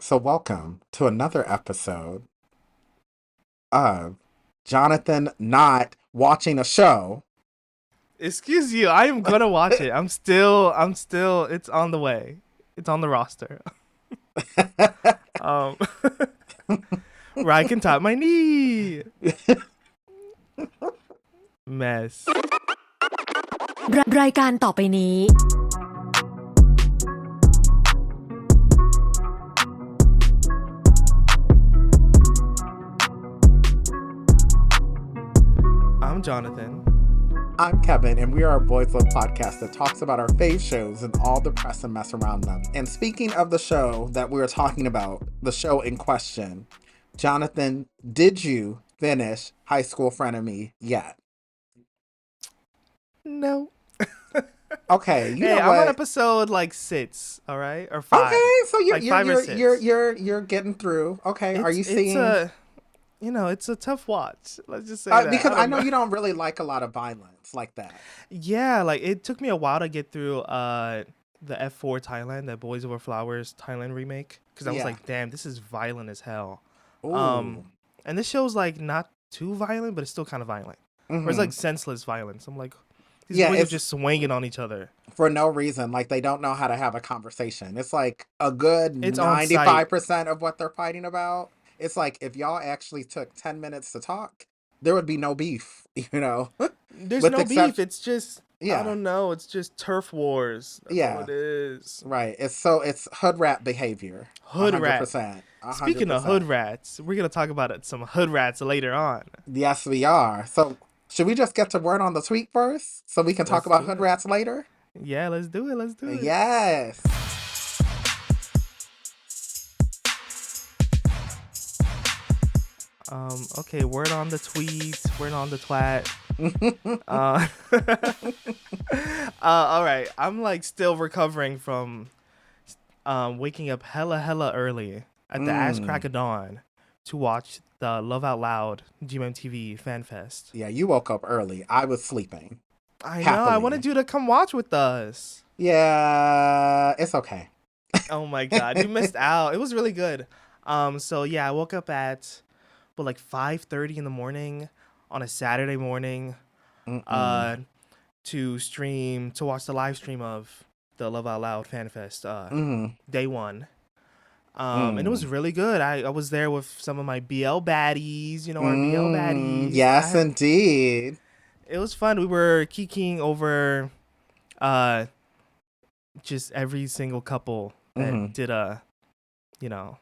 So, welcome to another episode of Jonathan not watching a show. Excuse you, I am gonna watch it. I'm still, it's on the way. It's on the roster. Um, where I can top my knee. Mess. รายการต่อไปนี้ I'm Jonathan. I'm Kevin, and we are a Boys Love podcast that talks about our fave shows and all the press and mess around them. And speaking of the show that we were talking about, the show in question, Jonathan, did you finish High School Frenemy yet? No. Okay, you Hey, know I'm what? on episode like 6, all right, or 5. Okay, so you're Like you're 5 or you're 6. you're getting through. Okay, are you It's seeing? it's a tough watch. Let's just say that. Because I I don't know know. you don't really like a lot of violence like that. Yeah, like it took me a while to get through the F4 Thailand, the Boys Over Flowers Thailand remake, because I was Yeah. like, damn, this is violent as hell. Ooh. And this show's like not too violent, but it's still kind of violent. Or it's Hmm. like senseless violence. I'm like, these Yeah, boys are it's just swinging on each other. for no reason. Like they don't know how to have a conversation. It's like a good It's on site. 95% of what they're fighting about. It's like if y'all actually took 10 minutes to talk, there would be no beef, There's With no beef. exception. It's just I Yeah. don't know. It's just turf wars. That's all Yeah. it is. Right. It's hood rat behavior. A Hood hundred rat. percent. A hundred Speaking of hood percent. rats, we're gonna talk about some hood rats later on. Yes, we are. So should we just get to word on the tweet first so we can talk Let's about do hood it. rats later? Yeah, let's do it. Let's do it. Yes. Okay, word on the tweet, word on the twat. Uh, all right. I'm like still recovering from waking up hella early at the ass Mm. crack of dawn to watch the Love Out Loud GMMTV Fan Fest. Yeah, you woke up early. I was sleeping. I know. I Happily. wanted you to come watch with us. Yeah, it's okay. Oh my god, you missed out. It was really good. So yeah, I woke up at like 5:30 in the morning on a Saturday morning Mm-mm. uh to watch the live stream of the Love Out Loud Fan Fest Mm. day 1. And it was Mm. really good. I was there with some of my BL baddies, our BL Mm. baddies. Yes, indeed. It was fun. We were kikiing over uh just every single couple Mm-hmm. that did you know,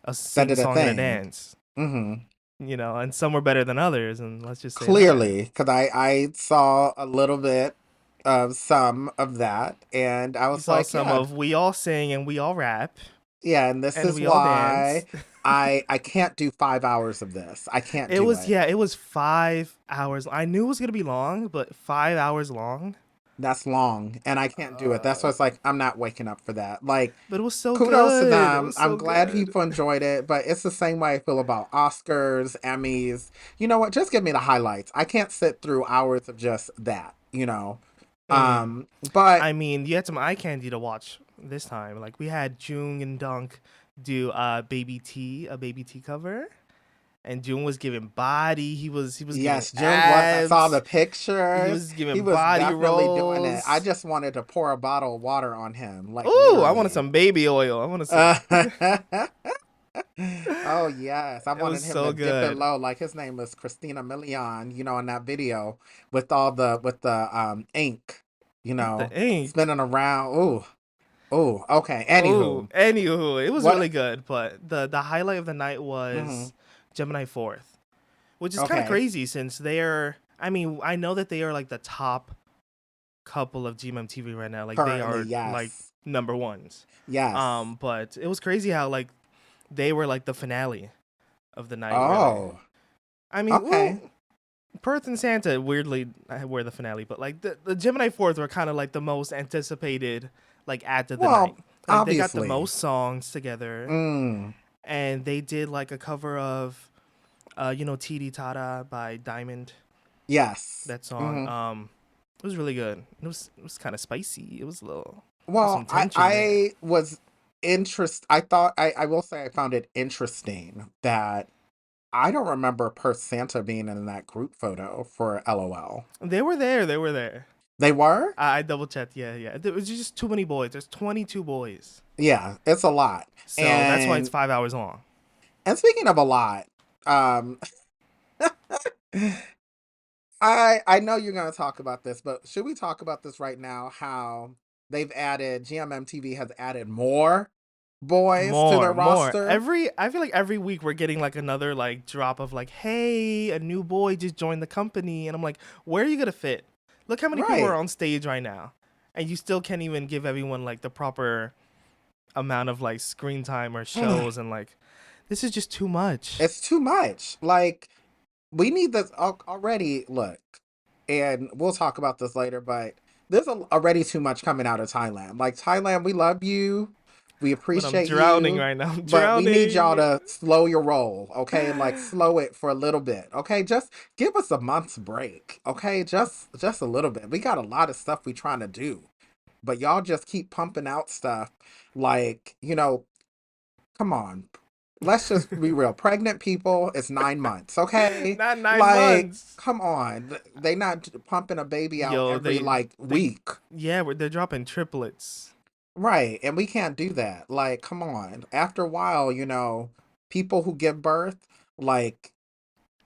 a That sing did a song and a thing. dance. Mm-hmm. And some were better than others, and let's just say that. Clearly, because I saw a little bit of some of that, and I You was saw like, some yeah, of we all sing and we all rap yeah, and this and is we all why dance. I can't do 5 hours of this. I can't do it. It was 5 hours. I knew it was gonna be long, but 5 hours long. That's long, and I can't do it. That's why Uh, it's like I'm not waking up for that. Like, but it was so kudos to good. It them. was I'm so glad good. people enjoyed it, but it's the same way I feel about Oscars, Emmys. You know what? Just give me the highlights. I can't sit through hours of just that. Mm. But I mean, you had some eye candy to watch this time. Like we had Jung and Dunk do a Baby T cover, and Jung was giving body. He was giving yes, June was. I saw the abs. He pictures. was He giving was body definitely doing it. I rolls. just wanted to pour a bottle of water on him, like Ooh, I wanted literally. some baby oil. I wanted some. Uh, oh yes, I It wanted was him to so dip it good. low, like his name was Christina Milian, in that video with all the ink, The ink. spinning around. Ooh, ooh. Okay. Oh, Anywho, anywho, it was really what? good. But the highlight of the night Hmm. was Gemini Fourth, which is kind of Okay. crazy since they are. I mean, I know that they are like the top couple of GMM TV right now. Like they Currently, are like yes, number ones. yes. But it was crazy how like they were like the finale of the night. Really, Oh, I mean, well, okay. Perth and Santa weirdly were the finale, but like the Gemini Fourth were kind of like the most anticipated like act of the Well, night. Like they got the obviously. most songs together, Mm, and they did like a cover of, Titi Tata by Diamond. yes. That song. Hmm. It was really good. It was kind of spicy. It was a little, there was Well, some I tension there. I was. I will say I found it interesting that I don't remember Perth Santa being in that group photo for LOL. They were there. They were there. They were? I double checked. Yeah, yeah. There was just too many boys. There's 22 boys. Yeah, it's a lot. So that's why it's And 5 hours long. speaking of a lot, um I know you're going to talk about this, but should we talk about this right now? How they've added GMMTV has added more boys to their More. roster? I feel like every week we're getting like another like drop of like, hey, a new boy just joined the company, and I'm like, where are you gonna fit? Look how many people are Right. on stage right now, and you still can't even give everyone like the proper amount of like screen time or shows, and like, this is just too much. It's too much. Like, we need this already. Look, and we'll talk about this later, but there's already too much coming out of Thailand. Like, Thailand, we love you, we But I'm appreciate drowning you, right now. I'm but we need y'all drowning. to slow your roll, okay? Like, slow it for a little bit, okay? Just give us a month's break, okay? Just a little bit. We got a lot of stuff we trying to do, but y'all just keep pumping out stuff. Like, come on. Let's just be real. Pregnant people, it's 9 months, okay? Not nine Like, months. come on. They not pumping a baby out Yo, every like they week. yeah, they're dropping triplets. Right. And we can't do that. Like, come on. After a while, people who give birth, like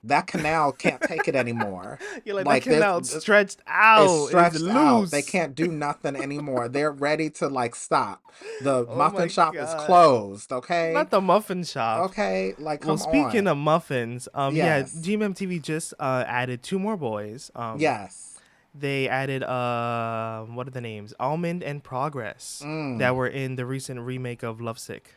that canal can't take it anymore. You're like, that Like there's canal stretched it's out. It's stretched out. They loose. can't do nothing anymore. They're ready to like stop. The Oh muffin my shop is god. closed, okay? Not the muffin shop. Okay, like Well, come speaking on. of muffins, yeah, Yes. GMMTV just added two more boys. Yes. They added what are the names? Almond and Progress that Mm. were in the recent remake of Lovesick,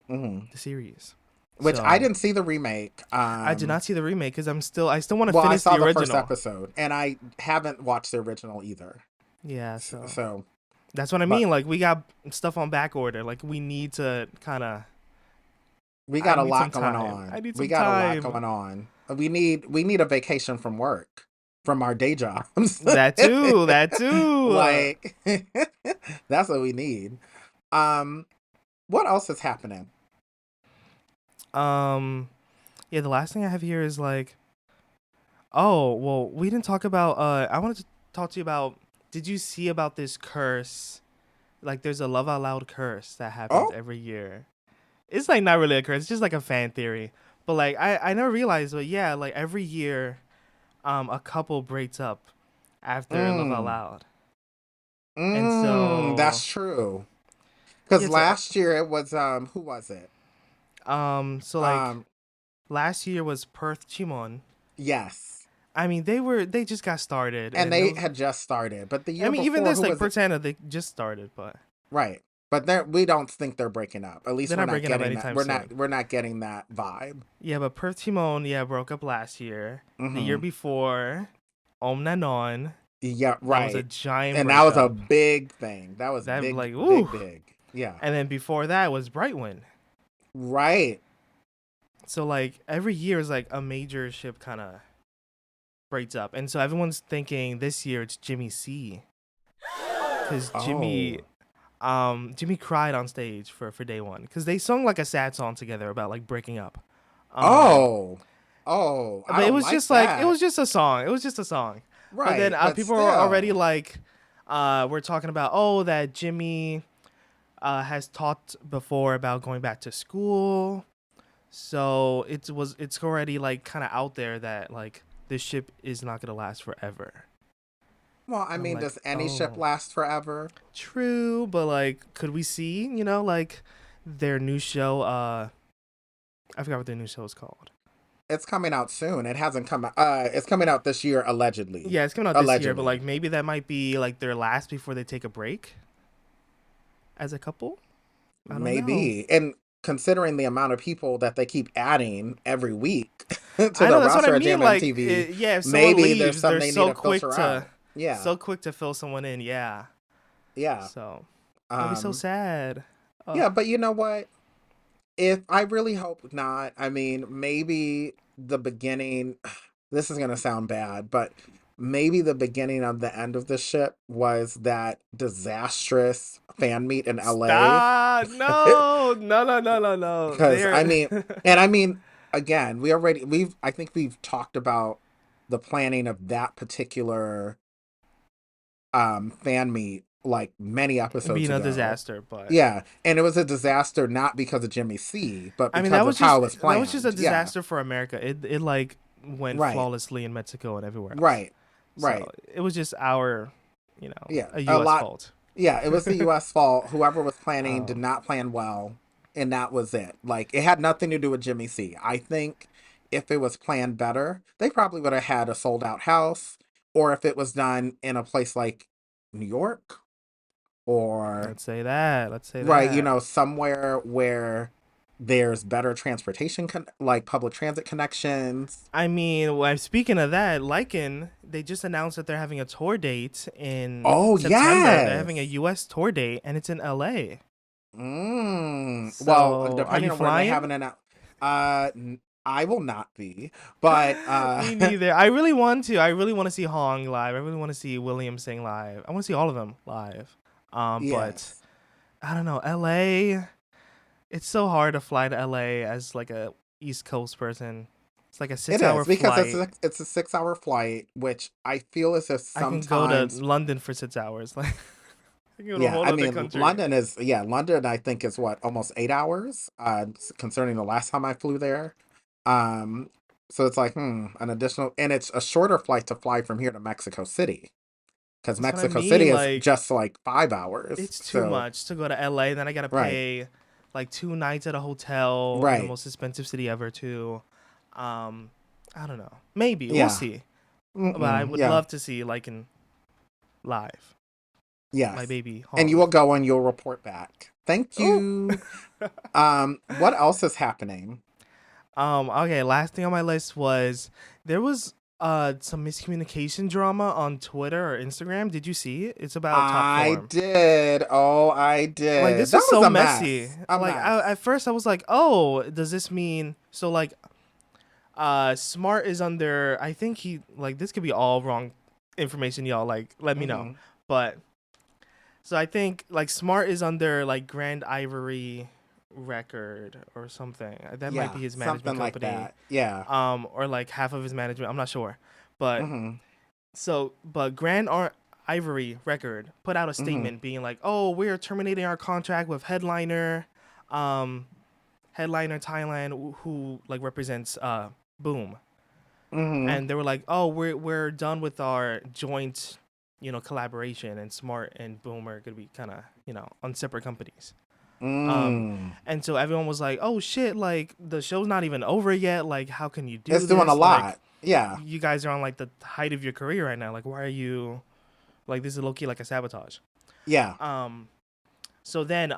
Hmm. the series. Which I So didn't see the remake. I did not see the remake because I still want to Well, I finish saw the the first original. episode, and I haven't watched the original either. Yeah, so So, that's what I but mean. Like, we got stuff on back order. Like, we need to kind of. we I got a need some lot going time. I on. need We some got a lot time. going on. We need a vacation from work, from our day jobs. That too. That too. Like that's what we need. Um, what else is happening? Um, yeah. The last thing I have here is like, oh well, we didn't talk about. I wanted to talk to you about. Did you see about this curse? Like, there's a Love Out Loud curse that happens Oh, every year. It's like not really a curse. It's just like a fan theory. But like, I never realized. But yeah, like every year, a couple breaks up after Love Out mm, Loud, and that's so true. Because yeah. So last year it was who was it? so like Um, last year was Perth Chimon. yes. I mean, they just got started, And and it they was. had just started. But the I year mean, even before, this who like was it? Pretana, they just started, but Right. But we don't think they're breaking up. At least they're we're not not breaking up getting that. anytime We're not soon. we're not getting that vibe. Yeah, but Perth Timon, yeah, broke up last year. The year Hmm. before, Om Nanon, Yeah, that was a right. giant And that was a breakup. big thing. That was That big, like, ooh. big, big. Yeah. And then before that was Brightwind. Right. So like every year is like a major ship kind of breaks up, and so everyone's thinking this year it's Jimmy C, because Oh. Jimmy cried on stage for day one because they sung like a sad song together about like breaking up. Um, Oh. Oh. I but it don't was like just like it that. was just a song. It was just a song. But then Right. But people were already still. like, we're talking about that Jimmy has talked before about going back to school. So it's already like kind of out there that like this ship is not gonna last forever. Well, I And I'm mean, like, does any ship oh, last forever? true, but like, could we see like their new show? I forgot what their new show is called. It's coming out soon. It hasn't come out. It's coming out this year, allegedly. Yeah, it's coming out this year, but like Allegedly. maybe that might be like their last before they take a break as a couple. I don't know. Maybe. And considering the amount of people that they keep adding every week to I the know that's what I roster at mean. Like, GMMTV, yeah, if someone maybe there's leaves, some they're they need so to quick filter to out. Yeah. fill someone in. Yeah, Yeah. so that'd be so Um, sad. Ugh. yeah, but you know what? If I really hope not, I mean, maybe the beginning, this is going to sound bad, but maybe the beginning of the end of the ship was that disastrous fan meet in LA. Stop! No, no, no, no, no, no. Because They're I mean, again, I think we've talked about the planning of that particular fan meet like many episodes being a ago. disaster, but Yeah, and it was a disaster not because of Jimmy C, but I mean because of how it was that was just a planned. Yeah, disaster for America. It like went right, flawlessly in Mexico and everywhere else. right, So right. it was just our, Yeah, a a U.S. lot. fault. Yeah, it was the U.S. fault. Whoever was planning did Um, not plan well, and that was it. Like it had nothing to do with Jimmy C. I think if it was planned better, they probably would have had a sold out house, or if it was done in a place like New York or let's say that. Let's say right, that. somewhere where there's better transportation, like public transit connections. I mean, well, speaking of that, Lycan, they just announced that they're having a tour date in Oh September. They're having a yes. U.S. tour date, and it's in L.A. Well, So, are depending you on where they have flying? it in, I will not be, but Me neither. I really want to. I really want to see Hong live. I really want to see William sing live. I want to see all of them live. But yes, I don't know. LA. It's so hard to fly to LA as like a East Coast person. It's like a it 6 hour is because flight. it's a 6 hour flight, which I feel as if I can go to sometimes, London for 6 hours. Like I can go to a yeah, whole I other mean, country. London I think is what, almost 8 hours, concerning the last time I flew there. Um, so it's like, an additional, and it's a shorter flight to fly from here to Mexico City, because That's what I Mexico City mean. is Like just like 5 hours. it's too So, much to go to LA. Then I gotta right, pay like 2 nights at a hotel in the right, most expensive city ever too. Um, I don't know. Maybe we'll yeah, see. But I would yeah, love to see like in live my yes. baby And you Hong. will go and you'll report back. Thank Oh. you. What else is happening? Okay, last thing on my list was there was some miscommunication drama on Twitter or Instagram. Did you see it? It's about top I form. did. Oh, I Like did. this That was was so a messy. mess. A Like mess. at first I was like, "Oh, does this mean so like Smart is under I think he like this could be all wrong information y'all like let me know." Mm-hmm. But so I think like Smart is under like Grand Ivory record or something. That might Yeah, be his management something like company. that. Yeah. Or like half of his management. I'm not sure, but Mm-hmm. but Ivory record put out a Mm-hmm. statement being like, "Oh, we're terminating our contract with um, Headliner Thailand, who like represents Boom," Mm-hmm. and they were like, "Oh, we're done with our joint, collaboration, and Smart and Boom are gonna be kind of on separate companies." Um, Mm. and so everyone was like, "Oh shit! Like the show's not even over yet. Like how can you do It's doing a this? Like lot. Yeah. you guys are on like the height of your career right now. Like why are you like this is low key like a sabotage?" Yeah. Um, so then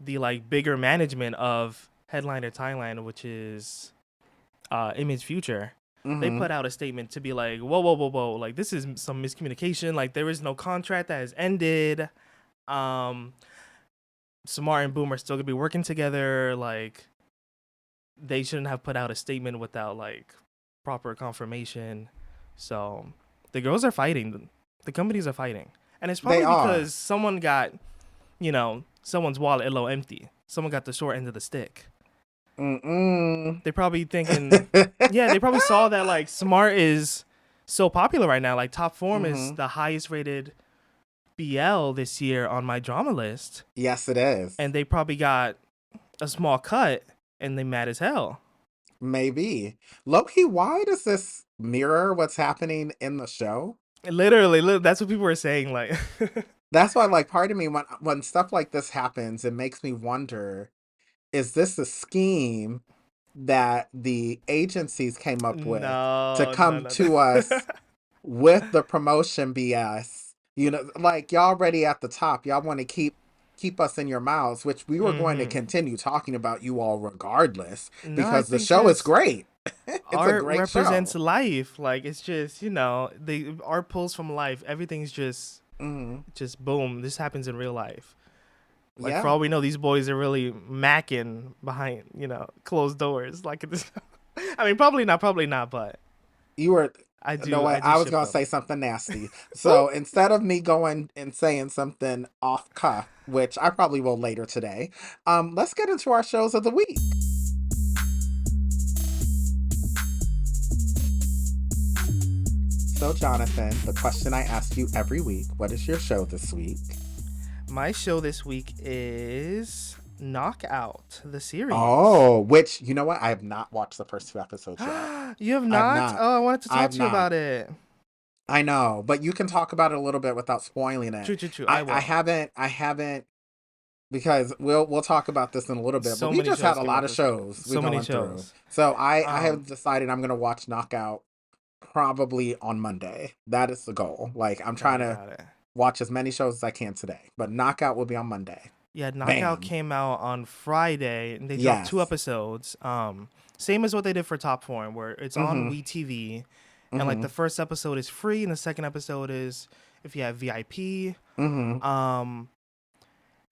the like bigger management of Headliner Thailand, which is Image Future, they Mm-hmm. put out a statement to be like, "Whoa, whoa, whoa, whoa! Like this is some miscommunication. Like there is no contract that has ended. Um, Samar and Boom are still gonna be working together. Like they shouldn't have put out a statement without like proper confirmation." So the girls are fighting. The companies are fighting, and it's They probably are. because someone got someone's wallet a little empty. Someone got the short end of the stick. Mm-mm. They probably thinking, yeah, they probably saw that like Smart is so popular right now. Like Top Form is Mm-hmm. the highest rated BL this year on my drama list, Yes, it is. and they probably got a small cut, and they mad as hell. Maybe. Loki, why does this mirror what's happening in the show? Literally, that's what people were saying. Like, That's why, like, part of me, when stuff like this happens, it makes me wonder, is this a scheme that the agencies came up with to no, no, come no, to no. us with the promotion BS? Like y'all already at the top. Y'all want to keep us in your mouths, which we were going to hmm continue talking about you all regardless, No, I because the think show is just great. It's a art great represents show. life. Like it's just the art pulls from life. Everything's Hmm. just boom. This happens in real life. Like for Yeah. all we know, these boys are really macking behind closed doors. Like this. I mean, probably not, but You were No way. I do I was ship going to them. say something nasty. So instead of me going and saying something off cuff, which I probably will later today, let's get into our shows of the week. So, Jonathan, the question I ask you every week, what is your show this week? My show this week is Knockout, the series. Oh, which, you know what? I have not watched the first two episodes yet. You have I have not? not. Oh, I wanted to I talk have to you not. about it. I know, but you can talk about it a little bit without spoiling it. True, true, true. I I will. haven't because we'll talk about this in a little bit, but So we many just had shows a came lot out of this week. shows we're So many going through. shows. So I Um, have decided I'm gonna watch Knockout probably on Monday. That is the goal. Like I'm trying got it, to got it. watch as many shows as I can today. But Knockout will be on Monday. Yeah, Knockout Bam. came out on Friday, and they dropped two Yes. episodes. Same as what they did for Top Form, where it's on Mm-hmm. WeTV, and like Mm-hmm. the first episode is free, and the second episode is if you have VIP. Mm-hmm. Um,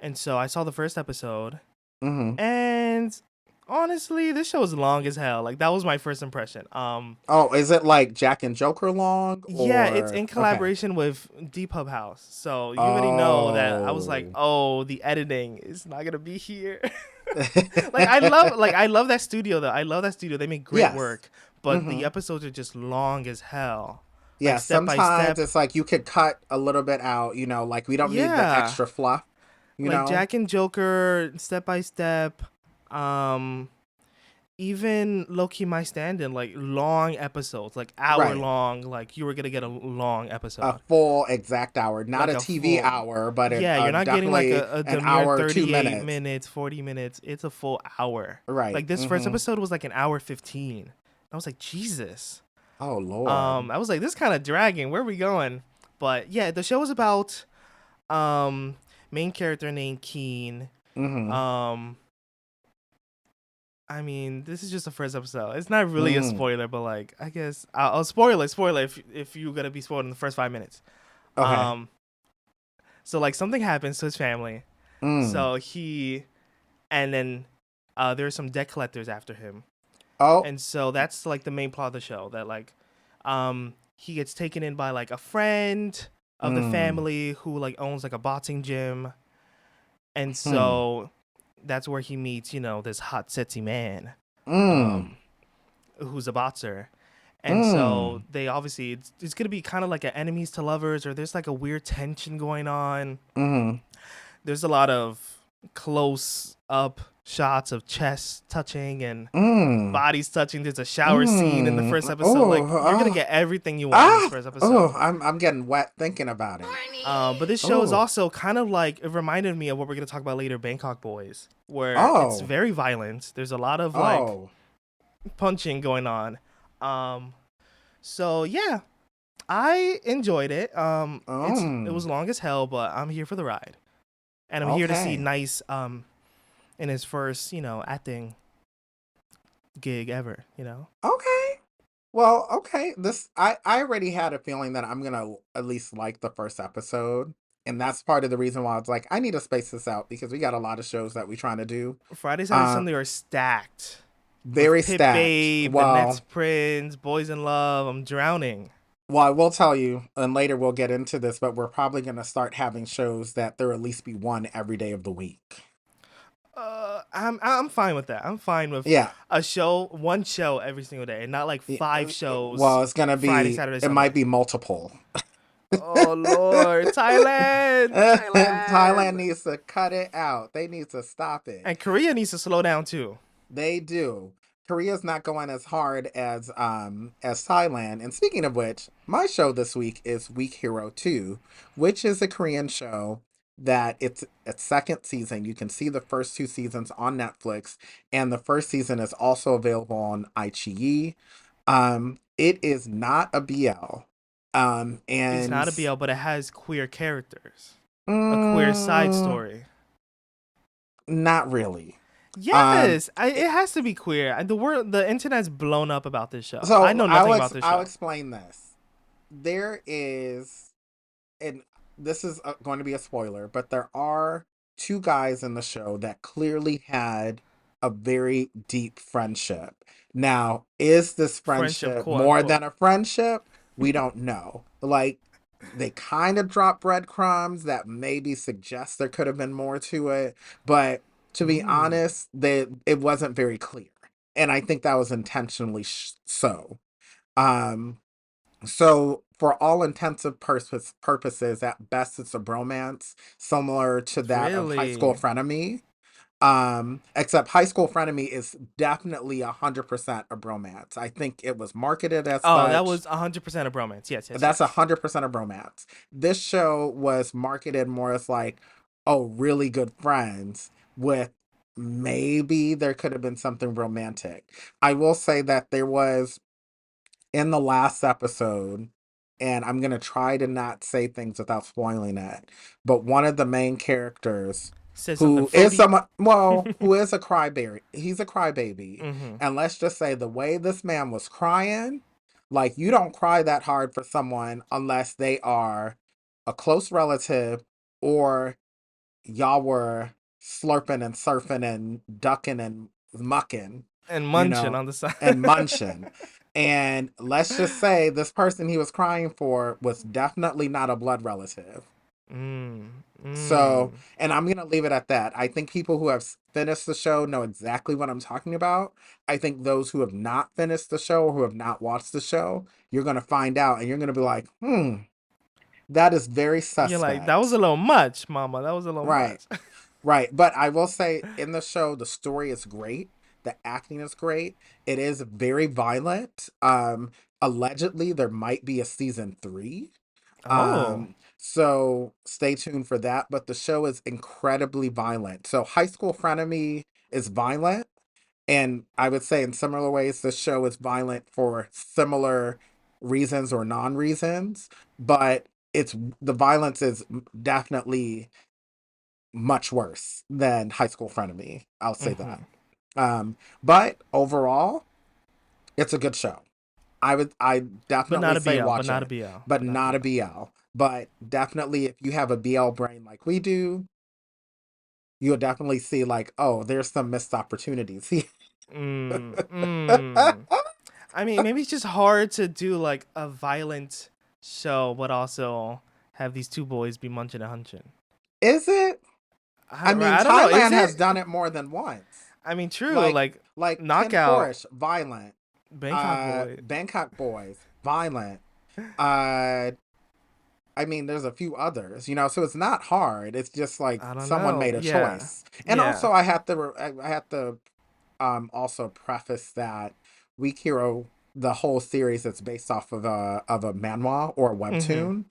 and so I saw the first episode, Mm-hmm. and honestly, this show is long as hell. Like that was my first impression. Oh, is it like Jack and Joker long Yeah, it's or in okay. collaboration with Deep Hub House. So you already know that I was like, Oh. oh, the editing is not gonna be here. Like I love that studio though. I love that studio. They make great Yes. work, but Mm-hmm. the episodes are just long as hell. Yeah, Like step by sometimes step. it's like you could cut a little bit out, like we don't need the Yeah. extra fluff, you Like know? Jack and Joker, step by step. Um Even Loki My Stand-In, like long episodes, like hour Right. long, like you were gonna get a long A episode. full exact hour, not Like a a TV full hour, but Yeah, you're not getting like definitely a an demure hour, 2 38 minutes. minutes, 40 minutes. It's a full hour. Right. Like this first Mm-hmm. episode was like an hour 15. I was like, Jesus. Oh, Lord. I was like, this kind of dragging. Where are we going? But yeah, the show is about um main character named Keen. Mm-hmm. Um I mean, this is just the first episode. It's not really a Mm. spoiler, but like I guess I'll spoil it if you're gonna be spoiled in the first 5 minutes. Okay. Um, so like something happens to his family. Mm. So he and then there's some debt collectors after him. Oh. And so that's like the main plot of the show that like he gets taken in by like a friend of the Mm. family who like owns like a boxing gym. And Hmm. so that's where he meets, this hot sexy man Mm. um who's a boxer. And so Mm. they obviously it's gonna be kind of like an enemies to lovers, or there's like a weird tension going on. Mm. There's a lot of close up shots of chest touching and Mm. bodies touching. There's a shower scene in the Mm. first episode. Oh. Like you're gonna Oh. get everything you want in this Ah. first Oh. episode. I'm getting wet thinking about it. But this show is Oh. also kind of like it reminded me of what we're gonna talk about later, Bangkok Boys, where it's Oh. very violent. There's a lot of like Oh. punching going on. Um, so yeah, I enjoyed it. It was long as hell, but I'm here for the ride, and I'm here to see Okay. Nice in his first acting gig ever. Okay. Well, okay. I already had a feeling that I'm gonna at least like the first episode. And that's part of the reason why I was like, I need to space this out because we got a lot of shows that we're trying to do. Friday, Saturday, Uh Sunday are stacked with very Pit stacked. Babe, The Next Prince, Boys in Love. I'm drowning. Well, I will tell you, and later we'll get into this, but we're probably gonna start having shows that there at least be one every day of the week. I'm fine with that. I'm fine with Yeah. one show every single day, and not like Yeah, five shows well, it's gonna Friday, be. Saturday, It might Sunday. be multiple. Oh Lord, Thailand, Thailand Thailand, needs to cut it out. They need to stop it. and Korea needs to slow down too. They do. Korea's not going as hard as Thailand. And speaking of which, my show this week is Week Hero 2, which is a Korean show that it's its second season. You can see the first two seasons on Netflix, and the first season is also available on iQIYI. It is not a BL. It's And not a BL, but it has queer characters, a queer side mm, story. not really. Um, Yes, it has to be queer. The internet's blown up about this show. I so know nothing about this I'll show. explain this. There is, and this is going to be a spoiler, but there are two guys in the show that clearly had a very deep friendship. Now, is this Friendship, friendship quote more unquote. than a friendship? We don't know. Like, they kind of drop breadcrumbs that maybe suggest there could have been more to it, but to be Ooh, honest, it wasn't very clear, and I think that was intentionally so. Um, so for all intensive purposes, at best, it's a bromance similar to that of High School really? Frenemy. Except High School Frenemy is definitely 100% a bromance. I think it was marketed as Oh, that such. was 100% a bromance. Yes, yes, That's yes. 100% a bromance. This show was marketed more as like, oh, really good friends with maybe there could have been something romantic. I will say that there was in the last episode, and I'm gonna try to not say things without spoiling it, but one of the main characters Said something who is fruity. someone well, who is a crybaby. He's a crybaby. Mm-hmm. And let's just say the way this man was crying, like you don't cry that hard for someone unless they are a close relative or y'all were slurping and surfing and ducking and mucking, And you munching know, on the side. and munching. And let's just say this person he was crying for was definitely not a blood relative. Mm, So, mm. and I'm going to leave it at that. I think people who have finished the show know exactly what I'm talking about. I think those who have not finished the show or who have not watched the show, you're going to find out and you're going to be like, that is very You're like, that was a suspect. little much, mama. That was a little Right. much. Right. But I will say in the show, the story is great. The acting is great. It is very violent. Allegedly, there might be a season three. Oh. So stay tuned for that. But the show is incredibly violent. So High School Frenemy is violent. And I would say in similar ways, the show is violent for similar reasons or non reasons. But it's the violence is definitely much worse than High School Frenemy. I'll say that. Mm-hmm. But overall, it's a good show. I But definitely not a say BL. But watch not a it, BL. but But not a not a BL. BL. But definitely, if you have a BL brain like we do, you'll definitely see like, oh, there's some missed opportunities here. Mm, mm. I mean, maybe it's just hard to do like a violent show, but also have these two boys be munching and hunching. Is it? I mean, I don't know. Is Thailand has it? done it more than once. I mean, true. Like Like like Ken knockout, Forrest, violent. Bangkok boy. Bangkok Boys, violent. Uh, I mean, there's a few others, so it's not hard. It's just like I don't someone know. made a Yeah, choice. And yeah. also, I have to also preface that Weak Hero, the whole series, it's based off of a manhwa or a Mm-hmm.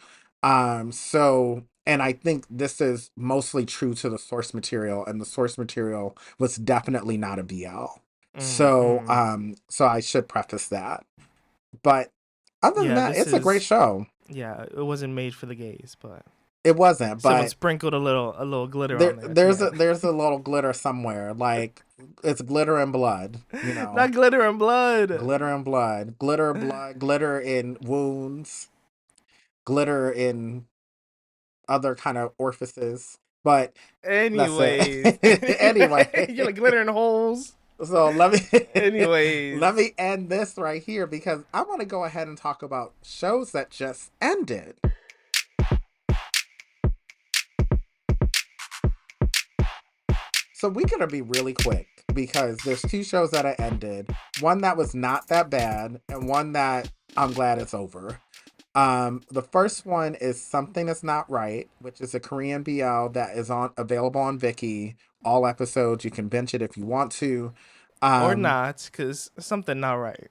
webtoon. So, and I think this is mostly true to the source material, and the source material was definitely not a BL. So, Mm-hmm. so I should preface that. But other than Yeah, that, this it's a great is. show. Yeah, it wasn't made for the gays, but It wasn't, someone but sprinkled a little glitter there on there at the there's a end. there's a little glitter somewhere. Like it's glitter and blood, Not glitter and blood. glitter and blood, glitter in wounds, glitter in other kind of orifices. But that's Anyways, it. you're Anyway, like glitter in holes. so let me let Anyways, me end this right here because I want to go ahead and talk about shows that just ended. So we're gonna be really quick because there's two shows that I ended. One that was not that bad, and one that I'm glad it's over. The first one is Something Is Not Right, which is a Korean BL that is on available on Viki. All episodes, you can binge it if you want to. or Um, not, cause something not right.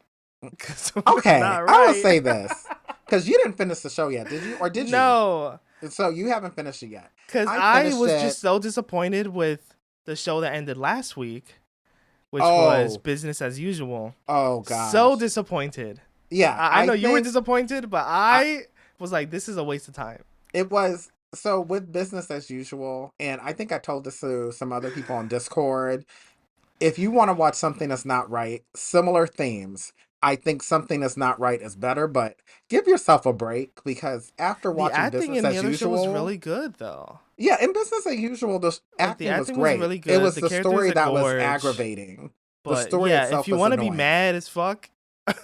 Cause something okay, not I will right. say this because you didn't finish the show yet, did you? Or did you? No, So you haven't finished it yet. cause I I finished was just it. so disappointed with the show that ended last week, which was Oh, business as usual. oh So gosh. disappointed. Yeah, I I know you were think disappointed, but I, I was like, this is a waste of time. it was so with business as usual, and I think I told this to some other people on Discord. If you want to watch something that's not right, similar themes, I think Something That's Not Right is better, but give yourself a break because after The watching acting Business in the as other show was Usual, really good, though. yeah, in Business as Usual, the Like the acting was acting was great. really It good. was The the characters story are that was gorge. aggravating. The But story yeah, if itself you was want to be annoying. mad as fuck,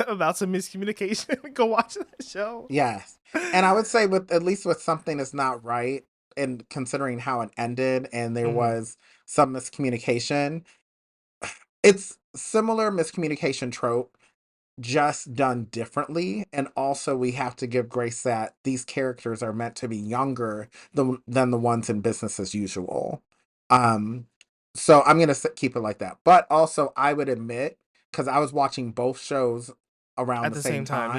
about some miscommunication, go watch that show. Yes. And I would say with at least with something that's not right, and considering how it ended and there Hmm. was some miscommunication, it's similar miscommunication trope, just done differently. And also we have to give grace that these characters are meant to be younger than the ones in business as usual. Um, so I'm gonna keep it like that. But also I would admit, because I was watching both shows around At the the same same time, time,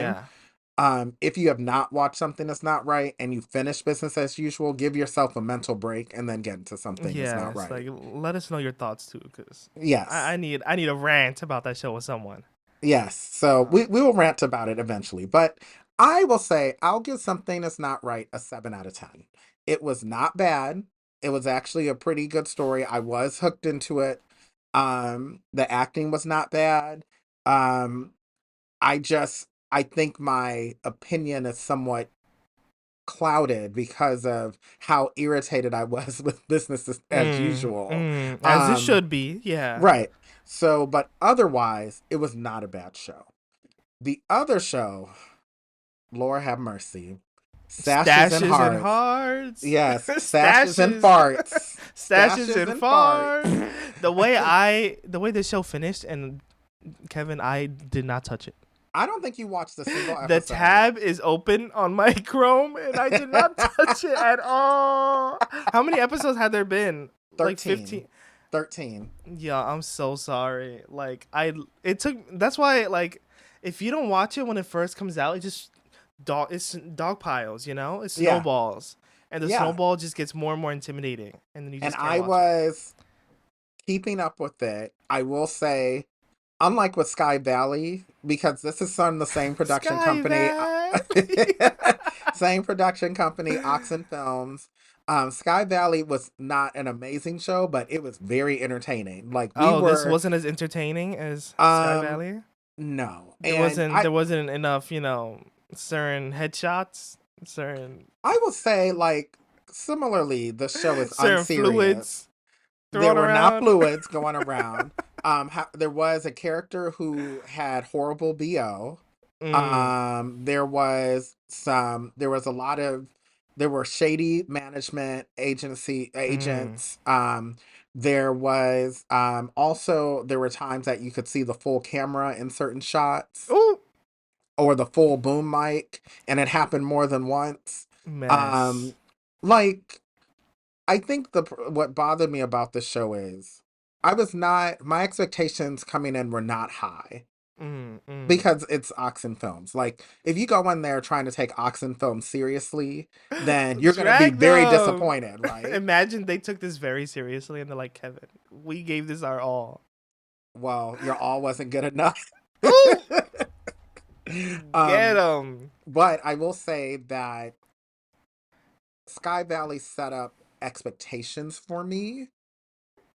yeah. if you have not watched something that's not right and you finish business as usual, give yourself a mental break and then get into something that's Yeah, not it's right. like let us know your thoughts too, because I, Yes. I need I need a rant about that show with someone. Yes. So Um, we will rant about it eventually. But I will say I'll give something that's not right a 7 out of 10. It was not bad. It was actually a pretty good story. I was hooked into it. The acting was not bad. Um, I think my opinion is somewhat clouded because of how irritated I was with business as usual. as it Um, should be, yeah. right. So, but otherwise, it was not a bad show. The other show, Lord have mercy, Sashes and Stashes and Hearts. hearts, Yes, Sashes and stashes, Farts. stashes Stashes and and farts. Farts. The way the show finished, and Kevin, I did not touch it. I don't think you watched a single The episode. tab is open on my Chrome, and I did not touch it at all. How many episodes had there been? Like 13. 15. 13. Yeah, I'm so sorry. Like it took. That's why like, if you don't watch it when it first comes out, it just it's dog piles. You know, it Yeah. snowballs, and the Yeah. snowball just gets more and more intimidating, and then you And just can't I watch it. was keeping up with it. I will say, unlike with Sky Valley, because this is from the same production Sky company, Valley. same production company, Oxen Films. Sky Valley was not an amazing show, but it was very entertaining. Like we Oh, this were, wasn't as entertaining as Sky um, Valley. no, There and wasn't I, there wasn't enough, certain headshots, certain I will say, like similarly, the show is certain unserious. fluids There thrown were not around. fluids going around. There was a character who had horrible BO. Mm, There was a lot of, there were shady management agency mm. agents. There were times that you could see the full camera in certain shots Ooh, or the full boom mic, and it happened more than once. mess. Um, like I think what bothered me about the show is my expectations coming in were not high Mm, mm. because it's Oxen Films. Like if you go in there trying to take Oxen Films seriously, then you're going to be Drag very them. disappointed, right? Imagine they took this very seriously and they're like, Kevin, we gave this our all. Well, your all wasn't good enough. Ooh, get um, them. but I will say that Sky Valley set up expectations for me,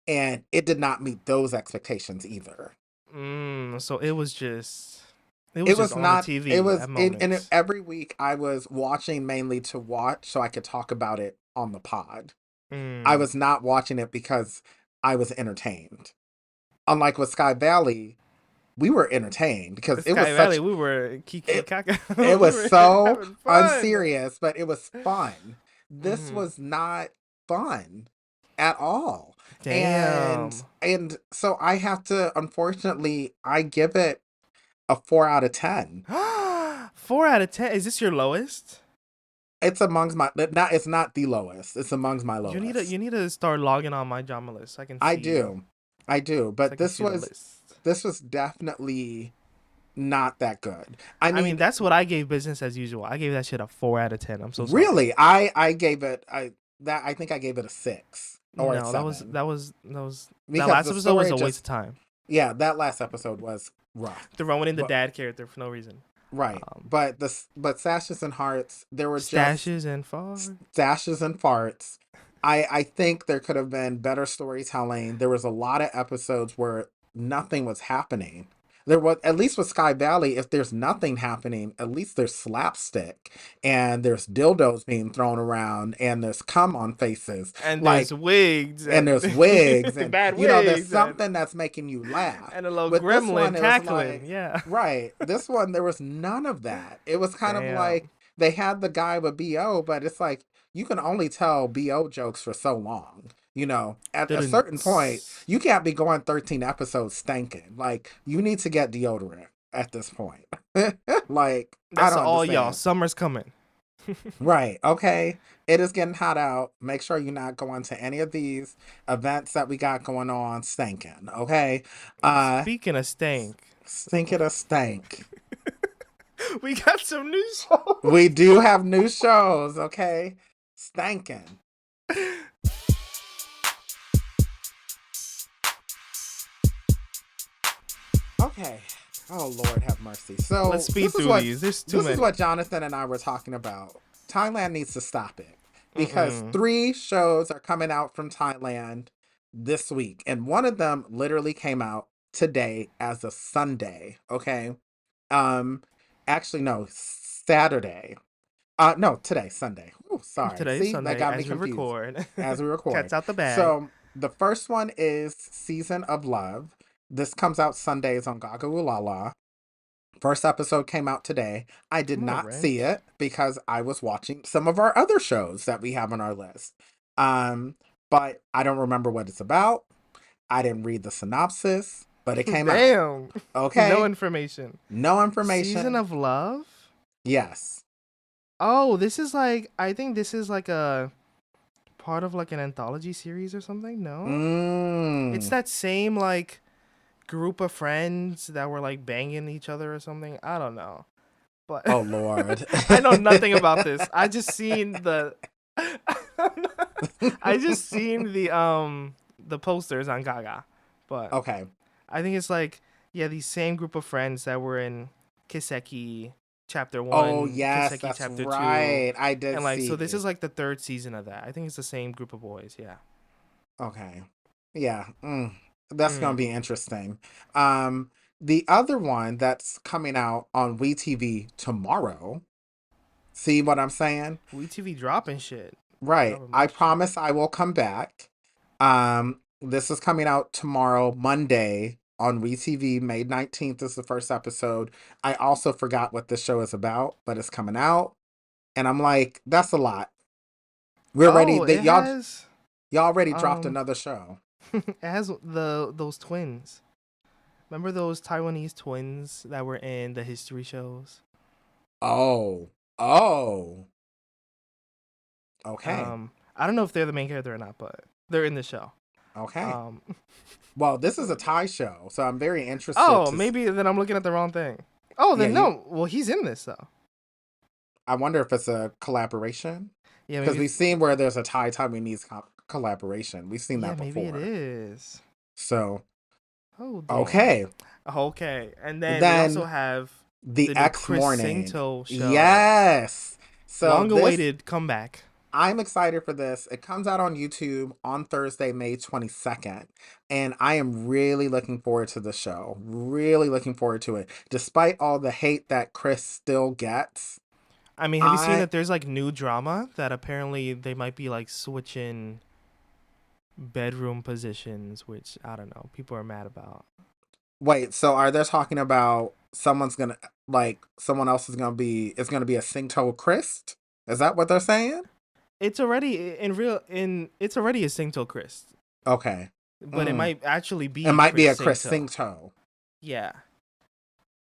and it did not meet those expectations either. So it was It just was on the not. It TV was at in moments. every week. I was watching mainly to watch, so I could talk about it on the pod. I Mm. was not watching it because I was entertained. Unlike with Sky Valley, we were entertained because it was Sky Valley, such we were kiki it. kaka. It We was were so having fun. unserious, but it was fun. This Hmm. was not fun at all, and Damn. so I have to. Unfortunately, I give it a 4 out of 10. 4 out of 10. Is this your lowest? It's amongst my not. It's not the lowest. It's amongst my You lowest. need to start logging on my drama list. I do, I do. So I But can see the list. this was definitely not that good. I I mean, mean, that's what I gave business as usual. I gave that shit a 4 out of 10. I'm so sorry. really, I gave it I think I gave it a 6 or a No, 7 that because last the episode was story a waste of just time. that last episode was rough. Throwing in the But dad character for no reason. right, Um, but Sashes and Hearts, there were just Stashes and far. stashes and farts. I think there could have been better storytelling. There was a lot of episodes where nothing was happening. There was, at least with Sky Valley, if there's nothing happening, at least there's slapstick and there's dildos being thrown around and there's cum on faces. And there's Like, wigs and and there's wigs and bad there's wigs something that's making you laugh. and a little With this one gremlin it was cackling. like, Yeah. right, this one there was none of that. It was kind of like Damn. they had the guy with BO, but it's like you can only tell BO jokes for so long. At a certain point Didn't. you can't be going 13 episodes stinking. Like, you need to get deodorant at this point. Like, I That's don't all, y'all. understand. Summer's coming. Right. Okay. It is getting hot out. Make sure you're not going to any of these events that we got going on stinking. Okay. Uh Speaking of stank, Stinking a stank. we got some new shows. We do have new shows, okay? Stankin'. Okay. Oh Lord have mercy. So Let's speed through these. There's too this many. is what Jonathan and I were talking about. Thailand needs to stop it because Mm-mm. 3 shows are coming out from Thailand this week, and one of them literally came out today as a Sunday. Okay. Um, Actually, no, Saturday. No, today, Sunday. Oh, sorry. Today's See, that Sunday got me as we confused record. as we record. Cat's out the bag. So the first one is Season of Love. This comes out Sundays on Gaga Ulala. First episode came out today. I did Come on, not see Rent. it because I was watching some of our other shows that we have on our list. Um, but I don't remember what it's about. I didn't read the synopsis, but it came out. Damn. No Okay? information. No Season information. of Love? Yes. Oh, this is like, I think this is like a part of like an anthology series or something. No? It's Mm. that same like group of friends that were like banging each other or something. I don't know. But Oh Lord. I know nothing about this. I just seen the I just seen the posters on Gaga. But Okay. I think it's like, yeah, these same group of friends that were in Kiseki chapter Oh 1, yes, Kiseki that's chapter 2, right. I did and like, so this see. is like the 3rd season of that. I think it's the same group of boys. Yeah. Okay. Yeah. That's gonna Mm. be interesting. Um, the other one that's coming out on WeTV tomorrow. See what I'm saying? WeTV dropping shit. Right. Dropping a I bunch of shit. promise I will come back. This is coming out tomorrow, Monday, on WeTV. May 19th is the first episode. I also forgot what this show is about, but it's coming out. And I'm like, that's a lot. We're ready. Oh, it has Y'all already dropped um another show. it has those twins. Remember those Taiwanese twins that were in the history shows? Oh. Oh. Okay. I don't know if they're the main character or not, but they're in the show. Okay. Um, Well, this is a Thai show, so I'm very interested oh, to. maybe then I'm looking at the wrong thing. Oh, Yeah, then no. Well, he's in this though. I wonder if it's a collaboration Yeah, because maybe. we've seen where there's a Thai Taiwanese collaboration. We've seen Yeah, that maybe it before. is. So Oh damn. okay, Okay, and then we also then have the the new X Chris Morning. Sainto show. Yes. So this Long-awaited comeback. I'm excited for this. It comes out on YouTube on Thursday, May 22nd. And I am really looking forward to the show. Really looking forward to it. Despite all the hate that Chris still gets, I mean, have you seen I that there's like new drama that apparently they might be like switching bedroom positions, which I don't know, people are mad about. wait, so are they talking about someone else is gonna be it's gonna be a Singto Chris? Is that what they're saying? It's already it's already a Singto Chris, Okay. but it Mm. might actually It be might be a Chris Chris Singto. Singto. Yeah.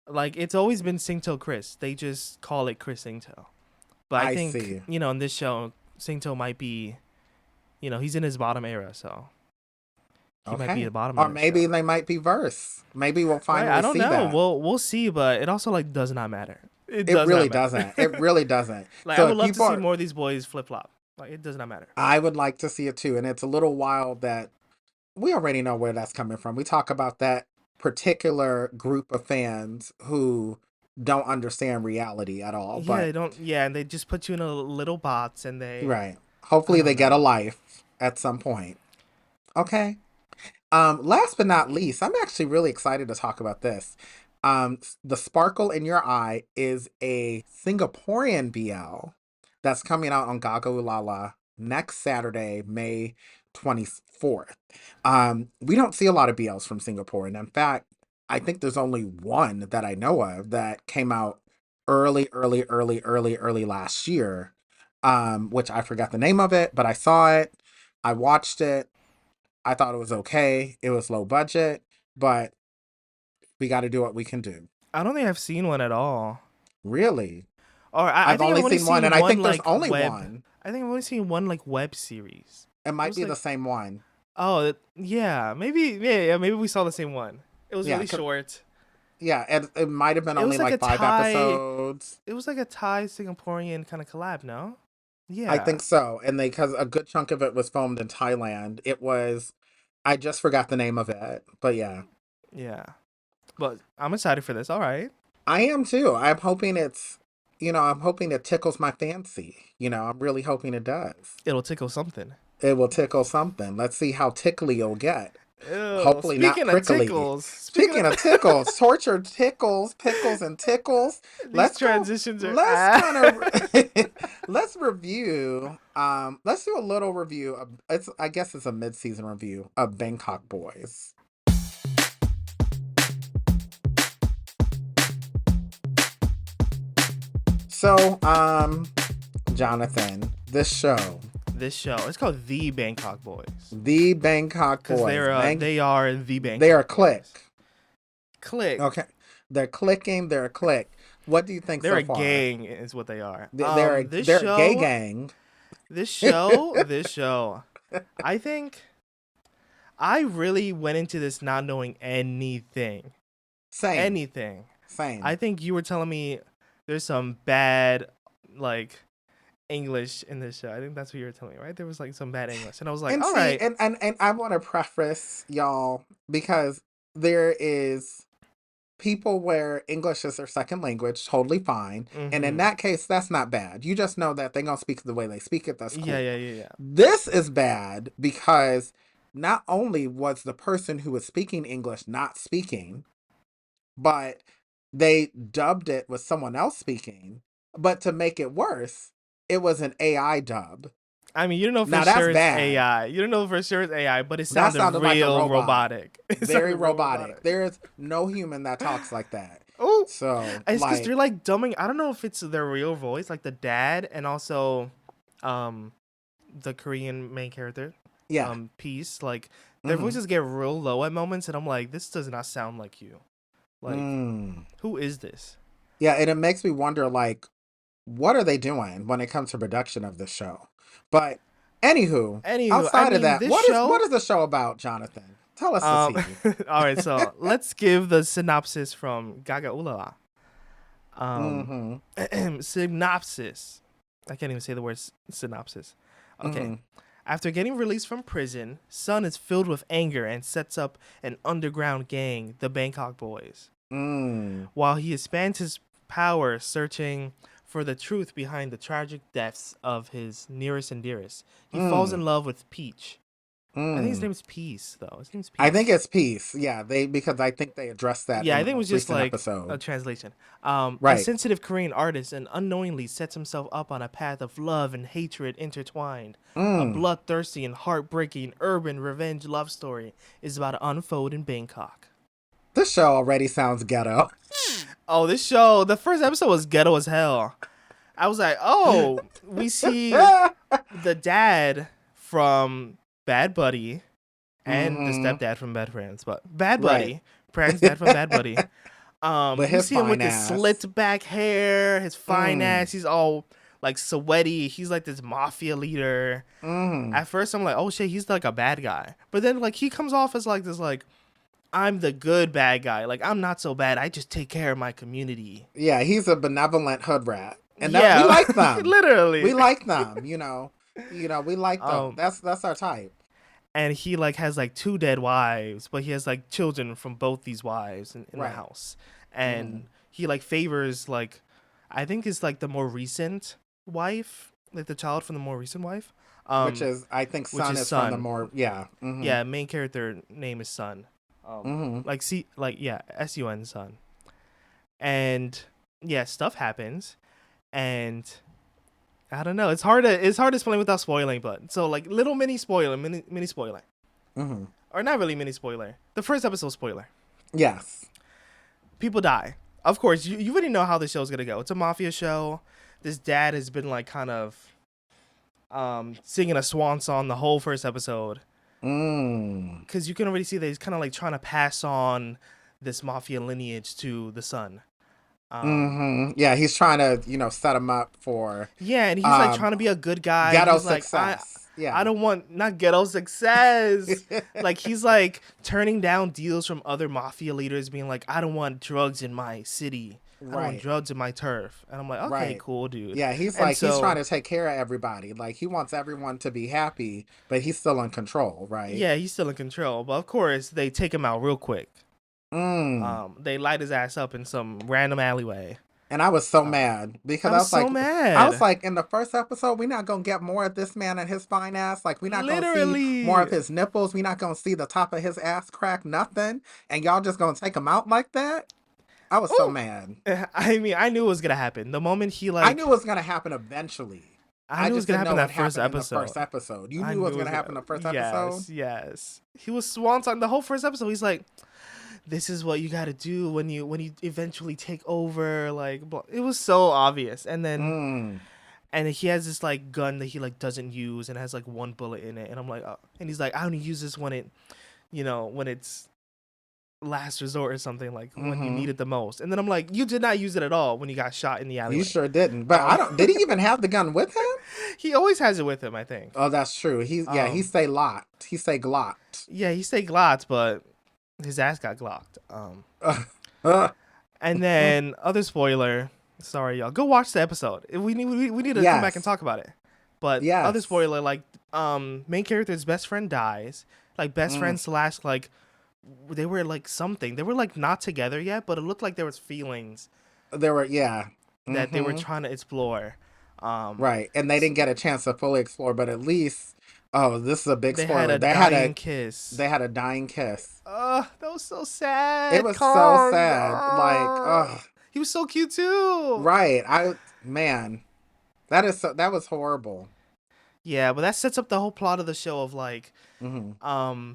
Like it's always been Singto Chris. They just call it Chris Singto. But I I think, see. in this show, Singto might be, he's in his bottom era, so he might be Okay. the bottom Or of this maybe show. they might be verse. Maybe we'll Right? I finally don't see know. that. We'll see, but it also like does not matter. It It does really not matter. doesn't. It really doesn't. Like I So would if love to people see are, more of these boys flip flop. Like it does not matter. I would like to see it too. And it's a little wild that we already know where that's coming from. We talk about that particular group of fans who don't understand reality at all. Yeah, they But don't. Yeah, and they just put you in a little box, and they. right. I Hopefully they don't get a know. life at some point. Okay. Last but not least, I'm actually really excited to talk about this. The Sparkle in Your Eye is a Singaporean BL that's coming out on Gaga Ulala next Saturday, May 24th. We don't see a lot of BLs from Singapore, and in fact, I think there's only one that I know of that came out early last year. Which I forgot the name of it, but I saw it, I watched it, I thought it was okay. It was low budget, but we got to do what we can do. I don't think I've seen one at all. Really? Or I I've think only I've only seen one, and seen I one think there's like only web. one. I think I've only seen one like web series. It It might was be the like, same one. oh yeah, maybe we saw the same one. It was Yeah, really short. yeah, and it might have been It only was like a like five Thai. episodes. It was like a Thai Singaporean kind of collab. No. I Yeah. think so. And they, because a good chunk of it was filmed in Thailand. It was, I just forgot the name of it, but yeah. Yeah. But I'm excited for this. All right. I am too. I'm hoping it tickles my fancy. I'm really hoping it does. It'll tickle something. It will tickle something. Let's see how tickly you'll get. Ew. Hopefully not Speaking of prickly. tickles. Speaking of tickles, torture tickles, pickles, and tickles. These Let's go. transitions are. Let's kind of let's review. Let's do a little review of. I guess it's a mid-season review of Bangkok Boys. So, Jonathan, this show, It's called The Bangkok Boys. the Bangkok Because Boys, they are the Bangkok. they are click. Boys. Click. Okay, they're clicking. They're a click. What do you think They're so a far? gang, is what they are. They're a gay gang. This show. I think I really went into this not knowing anything. Same. Anything. Same. I think you were telling me there's some bad like English in this show. I think that's what you were telling me, right? There was like some bad English, and I was like, and all see, right. and I want to preface y'all because there is people where English is their second language, totally fine. And in Mhm. that case, that's not bad. You just know that they're gonna speak the way they speak it. That's cool. Yeah. This is bad because not only was the person who was speaking English not speaking, but they dubbed it with someone else speaking. But to make it worse, it was an AI dub. I mean, you don't know for Now that's sure it's bad. AI. You don't know for sure it's AI, but it That sounded sounded like a real robot. robotic. Very robotic. There is no human that talks like that. Oh, So it's because like, they're like dumbing. I don't know if it's their real voice, like the dad, and also, the Korean main character, yeah. Peace. Like their Mhm. voices get real low at moments, and I'm like, this does not sound like you. Like, who is this? Yeah, and it makes me wonder, like, what are they doing when it comes to production of this show? But anywho, outside of that, this what show, is the show about, Jonathan? Tell us the tea. all right, so let's give the synopsis from Gaga Ulala. Synopsis. I can't even say the word synopsis. Okay. After getting released from prison, Sun is filled with anger and sets up an underground gang, the Bangkok Boys. While he expands his power searching for the truth behind the tragic deaths of his nearest and dearest, he falls in love with Peach. I think his name is Peace, though. His name's Peace. I think it's Peace. Yeah, because I think they addressed that. Yeah, in I think it was the just recent like episode. a translation. Right. A sensitive Korean artist and unknowingly sets himself up on a path of love and hatred intertwined. A bloodthirsty and heartbreaking urban revenge love story is about to unfold in Bangkok. This show already sounds ghetto. Oh, this show, the first episode was ghetto as hell. I was like, oh, we see the dad from Bad Buddy and the stepdad from Bad Friends, but Bad Buddy, Pran's dad from Bad Buddy. We see him with his slit back hair, his fine ass. He's all like sweaty. He's like this mafia leader. At first, I'm like, oh shit, he's like a bad guy. But then like he comes off as like this like, I'm the good bad guy. Like I'm not so bad. I just take care of my community. Yeah, he's a benevolent hood rat, and Yeah, we like them. literally, we like them. We like them. That's our type. And he like has like 2 dead wives, but he has like children from both these wives in the house. And he like favors like, I think it's like the more recent wife, like the child from the more recent wife. Which Um, is, I think, which Sun is is from the Sun. more, yeah. Mm-hmm. Yeah, main character name is Sun. Mm-hmm. Yeah, Sun Sun. And yeah, stuff happens, and I don't know. It's hard to explain without spoiling, but so like little mini spoiler, Mm-hmm. or not really mini spoiler. The first episode spoiler. Yes. People die. Of course, you already know how the show's gonna go. It's a mafia show. This dad has been like kind of singing a swan song the whole first episode, Mm. because you can already see that he's kind of like trying to pass on this mafia lineage to the son. Mm-hmm. Yeah, he's trying to, set him up for Yeah, and he's like um trying to be a good guy. ghetto He's like, I success. I Yeah. don't want not ghetto success. Like he's like turning down deals from other mafia leaders, being like, I don't want drugs in my city. I don't want Right. drugs in my turf. And I'm like, okay, Right. cool, dude. Yeah, And he's trying so to take care of everybody. Like he wants everyone to be happy, but he's still in control, right? yeah, he's still in control. But of course, they take him out real quick. Mm. They light his ass up in some random alleyway. And I was so Um, mad because I was so I was mad. like, in the first episode, we're not gonna get more of this man and his fine ass. Like, we're not gonna see more of Literally. his nipples. We're not gonna see the top of his ass crack, nothing. And y'all just gonna take him out like that? I was so Oh, mad. I mean, I knew it was gonna happen. The moment he I knew like, it was gonna happen eventually. I I knew it was just gonna didn't happen know it that first happened in the first episode. episode. You I knew it was knew it gonna was happen gonna. in the first episode? Yes, yes. He was swan song the whole first episode. He's like, "This is what you got to do when you eventually take over." Like, it was so obvious. Mm. And he has this like gun that he like doesn't use and has like one bullet in it. And I'm like, oh. And he's like, I only use this when when it's last resort or something, like when you Mm-hmm. need it the most. And then I'm like, you did not use it at all when you got shot in the You alleyway. sure didn't. But I don't, did he even have the gun with him? He always has it with him, I think. Oh, that's true. He Um, say locked. He say glocked. yeah, he stayed glocked, but his ass got glocked. Uh, And then other spoiler. Sorry, y'all. Go watch the episode. We need to come back and yes. talk about it. But other Yes. spoiler, like main character's best friend dies. Like best Mm. friend slash like they were like something. They were like not together yet, but it looked like there was feelings There were, yeah. that they were Mm-hmm. trying to explore. Right. And they S didn't get a chance to fully explore, but at least, oh, this is a big They had spoiler. a dying kiss. They had a dying kiss. That was so It sad. was so Kong. sad. Like, oh, He was so cute too. right. Man, that was horrible. Yeah, but that sets up the whole plot of the show of like, Hmm.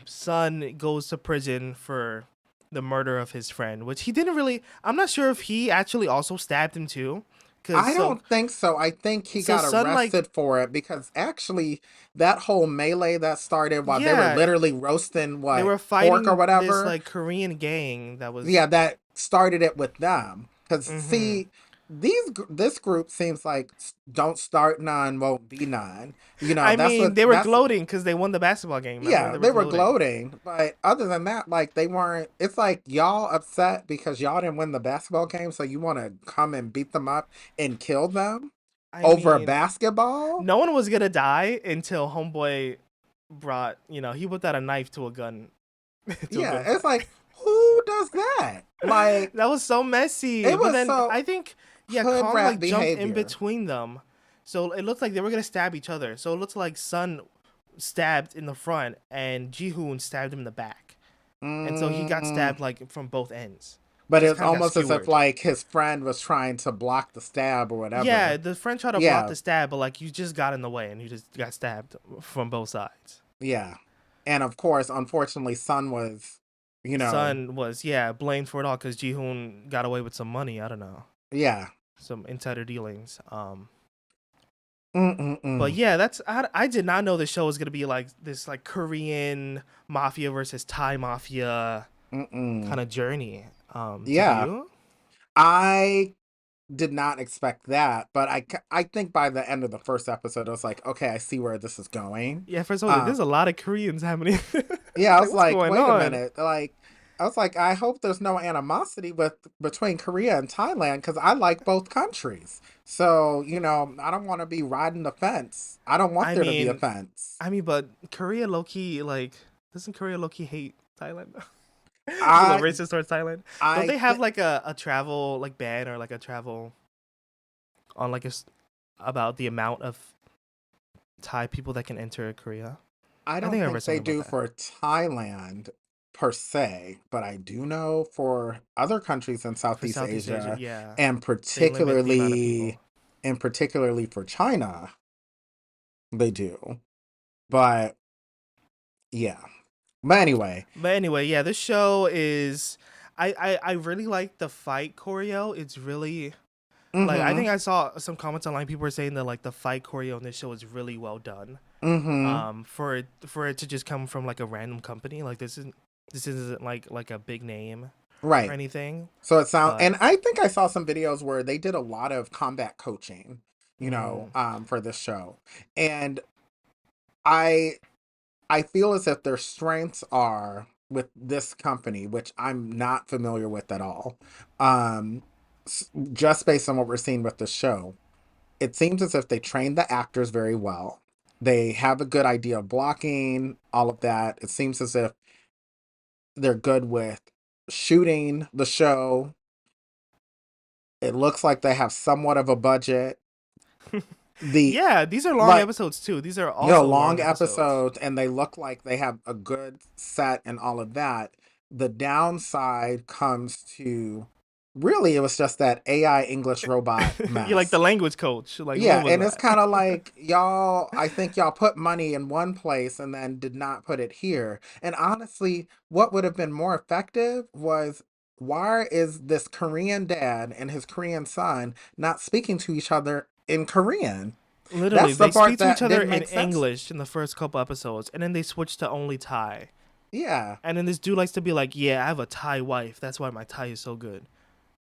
son goes to prison for the murder of his friend, which he didn't really. I'm not sure if he actually also stabbed him too, because I don't think so. I think he got son like arrested for it because actually that whole melee that started while they were yeah, literally roasting they what were pork or fighting this whatever. like Korean gang that was. Yeah, that started it with them. Because Mm-hmm. see, this group seems like don't start none, won't be none. I That's mean, what they were that's. gloating because they won the basketball game. Remember, Yeah, they were they were gloating. gloating, but other than that, like they weren't. It's like y'all upset because y'all didn't win the basketball game, so you want to come and beat them up and kill them I over mean, basketball. no one was gonna die until Homeboy brought. He whipped out a knife to a gun, to a Yeah, gunfight. it's like who does that? Like That was so messy. it But was then so I think, yeah, hood Kong rat like jumped in behavior. between them. So it looked like they were gonna stab each other. So it looked like Sun stabbed in the front and Ji-hoon stabbed him in the back. And so he got Mm. stabbed like from both ends. But Just it's kind of got almost as if skewered. like his friend was trying to block the stab or Yeah, whatever. the friend tried to block Yeah, the stab, but like you just got in the way and you just got stabbed from both sides. yeah. And of course, unfortunately, Sun was, you know, Sun was blamed for it all because Ji-hoon got away with some money. I don't know, yeah. some insider dealings. But Mm-mm-mm. yeah, I did not know the show was gonna be like this like Korean mafia versus Thai mafia Mm-mm. kind of journey. Did Yeah, you? I did not expect that, but I think by the end of the first episode, I was like, okay, I see where this is going. Yeah, first of all, Um, there's a lot of Koreans happening. yeah, I Like, was what's like, going wait a on? minute, like, I was like, I hope there's no animosity between Korea and Thailand because I like both countries. So, I don't want to be riding the fence. I don't want I there to be a mean, fence. but Korea low key like doesn't Korea low key hate Thailand? It's a little I racist towards Thailand. Don't I they have th- like a travel like ban or like a travel on like about the amount of Thai people that can enter Korea. I I don't think I read think they something about do that. for Thailand per se, but I do know for other countries in For Southeast Southeast Asia, Asia, yeah, and they limit the amount of people. particularly for China, they do. But yeah. But anyway. But anyway, yeah, this show is. I really like the fight choreo. It's really like I Mm-hmm. think I saw some comments online. People were saying that like the fight choreo in this show is really well done. Mm-hmm. For it to just come from like a random company, like this isn't like a big name or Right. anything. So it sounds, But and I think I saw some videos where they did a lot of combat coaching, mm, for this show. And I I feel as if their strengths are with this company, which I'm not familiar with at all. Um, just based on what we're seeing with the show, it seems as if they train the actors very well. They have a good idea of blocking, all of that. It seems as if they're good with shooting the show. It looks like they have somewhat of a budget. The yeah, these are long like episodes too. These are also long long episodes. episodes, and they look like they have a good set and all of that. The downside comes to really it was just that AI English robot You like the mess. language coach? Like what Yeah, was and it's that? kind of like y'all, I think y'all put money in one place and then did not put it here. And honestly, what would have been more effective was why is this Korean dad and his Korean son not speaking to each other in Korean? Literally, That's the they part speak to each that other didn't in make sense. English in the first couple episodes, and then they switch to only Thai. Yeah. And then this dude likes to be like, "Yeah, I have a Thai wife. That's why my Thai is so good."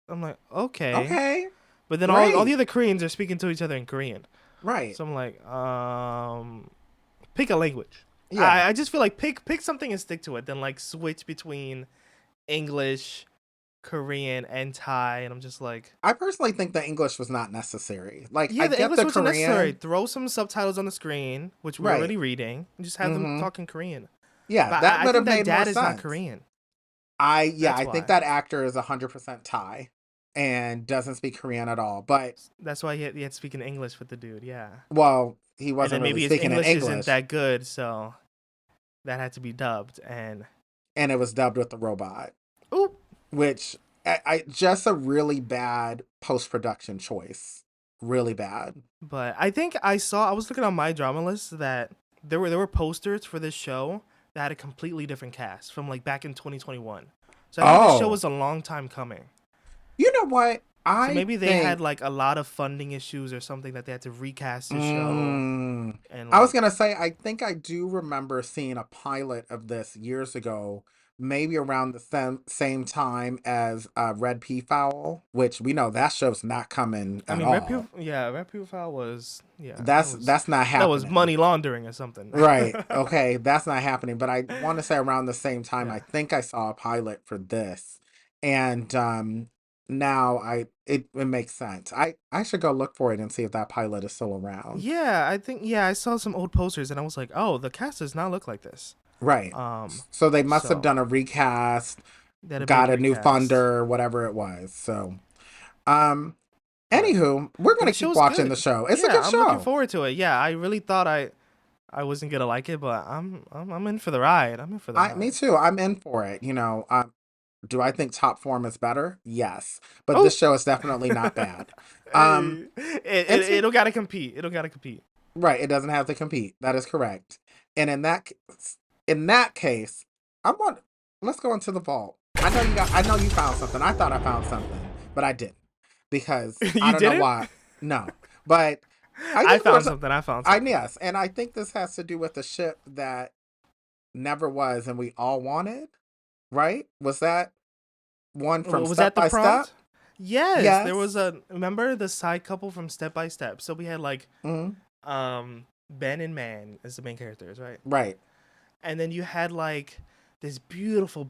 I'm like, okay, Okay. but then all the Great. other Koreans are speaking to each other in Korean. Right. So I'm like, pick a language. Yeah. I just feel like pick something and stick to it. Then like switch between English, Korean, and Thai, and I'm just like, I personally think the English was not necessary. Like, yeah, I the get English the wasn't necessary. Korean. Throw some subtitles on the screen, which we're Right. already reading, and just have them Mm-hmm. talk in Korean. Yeah, But that I would have think that made more dad is not sense. Korean. Yeah, That's I think why. that actor is 100% Thai and doesn't speak Korean at all. But, That's why he had to speak in English with the dude. Yeah, well, he and wasn't then really maybe his speaking in English isn't English, that good, so that had to be dubbed. And and it was dubbed with the robot, oop. which I just a really bad post-production choice. Really bad. But I think I was looking on my drama list that there were posters for this show that had a completely different cast from like back in 2021. So I think this show Oh, was a long time coming. you know what? So I maybe they had think like a lot of funding issues or something that they had to recast the show Mm, and I was like gonna say, I think I do remember seeing a pilot of this years ago, maybe around the same time as Red Peafowl, which we know that show's not coming I at mean all. Red Profile was That's not that was happening. money laundering or something. Right. Okay, that's not happening. But I want to say around the same time, I Yeah. think I saw a pilot for this, and now it makes sense. I should go look for it and see if that pilot is still around. Yeah, I think I saw some old posters and I was like, "Oh, the cast does not look like this." Right. Um So they must have so done a recast, they had a big got a new recast. funder, whatever it was. So, um, But anywho, we're but gonna the keep show's watching the good. show. It's a Yeah, good I'm looking show. forward to it. Yeah, I really thought I wasn't going to like it, but I'm in for the ride. I'm in for the Me ride. too. I'm in for it. Do I think Top Form is better? Yes, but this Oh. show is definitely not bad. Um, Hey, and speak it'll got to compete. It'll got to compete. right, it doesn't have to compete. That is correct. And in that case, I want let's go into the vault. I know you found something. I thought I found something, but I didn't because I You don't know didn't? why. No, but I I think there found was something. I found I something. yes, and I think this has to do with the ship that never was and we all wanted. Right? Was that one from Was Step that the by Step? prompt? Yes, there was Yes. a remember the side couple from Step by Step. So we had like Hmm. Ben and Man as the main characters, right? Right. And then you had like this beautiful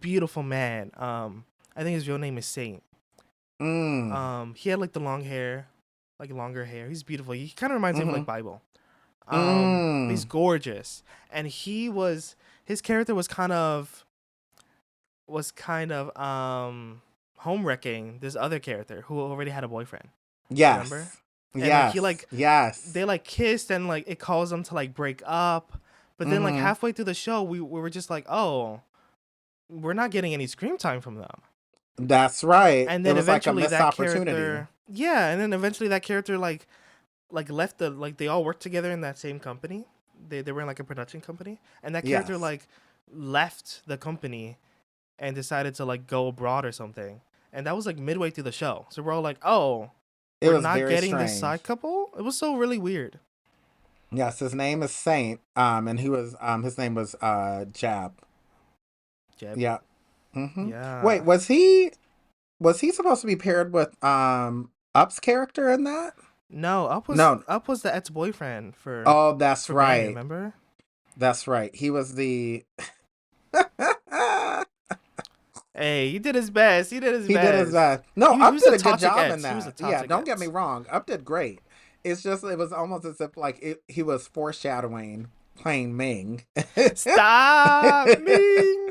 man. I think his real name is Saint. Mm. He had like the long hair, like longer hair. He's beautiful. He kind of reminds me of Mm-hmm. like Bible. He's Mm. gorgeous, and his character was kind of home wrecking this other character who already had a boyfriend. Remember? Yes. And like he Yes. Yes. they like kissed, and like it caused them to like break up. But then like Mhm. halfway through the show, we were just like, oh, we're not getting any screen time from them. That's right. And It then was like a eventually missed that opportunity. character, yeah, and then eventually that character like left the like they all worked together in that same company. They were in like a production company, and that character Yes. like left the company and decided to like go abroad or something. And that was like midway through the show. So we're all like, "Oh, It we're was not very getting this strange. side couple?" It was so really weird. Yes, his name is Saint. And he was his name was Jab. Jeb. Yeah. Mm-hmm. Wait, Yeah. was he supposed to be paired with Up's character in that? No, No. Up was the ex-boyfriend Oh, that's for Mary, right. remember? That's right. He was the Hey, he did his best. He did his he did his best. best. No, He Up was a did a good toxic job in ex. He was a that. Yeah, toxic don't get me ex. wrong. Up did great. It's just it was almost as if like he was foreshadowing playing Ming. Stop, Ming.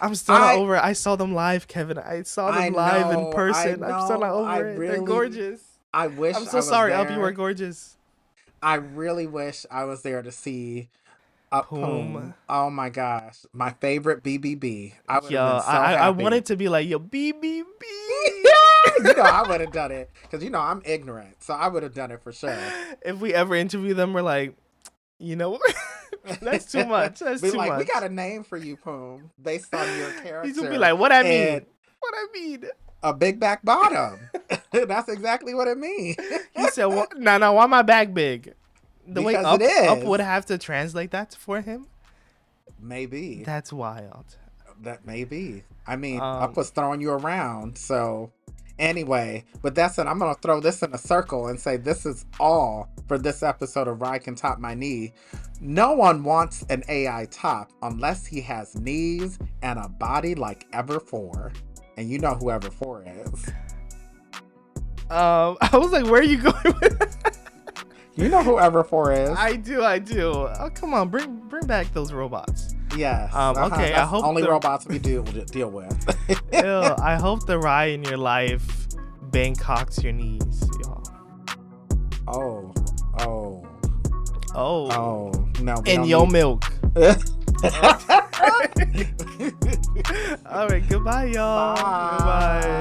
I'm still not I over it. I saw them live, Kevin. I saw I them live in know, I person. I'm still not know. over it. They're gorgeous. I wish I'm so I was sorry, Up. You were there. gorgeous. I really wish I was there to see Up Poom. Poom. Oh my gosh, my favorite BBB. I would Yo, have been so I happy. wanted to be like, yo, BBB. I would have done it because I'm ignorant, so I would have done it for sure. If we ever interview them, we're like, that's too much. That's Be too like, we much. got a name for you, Poom, based on your He's gonna be character like, what I and mean? What I mean? a big back bottom. That's exactly what it means. He said, no, why my back big? The way Because it Up is. would have to translate that for him. Maybe. That's wild. That may be. I mean, Up Um, was throwing you around. So, anyway, but that's it. I'm going to throw this in a circle and say this is all for this episode of RyCanTopMyKnee. No one wants an AI top unless he has knees and a body like Ever4. And you know who Ever4 is. I was like, where are you going with that? You know who Ever4 is. I do. Oh, come on, bring back those robots. Yes. Okay, I That's hope only the- robots we deal with. Ew, I hope the Rye in your life Bangkoks your knees, y'all. Oh. No. we And don't yo need- milk. All right, goodbye, y'all. Bye. Goodbye.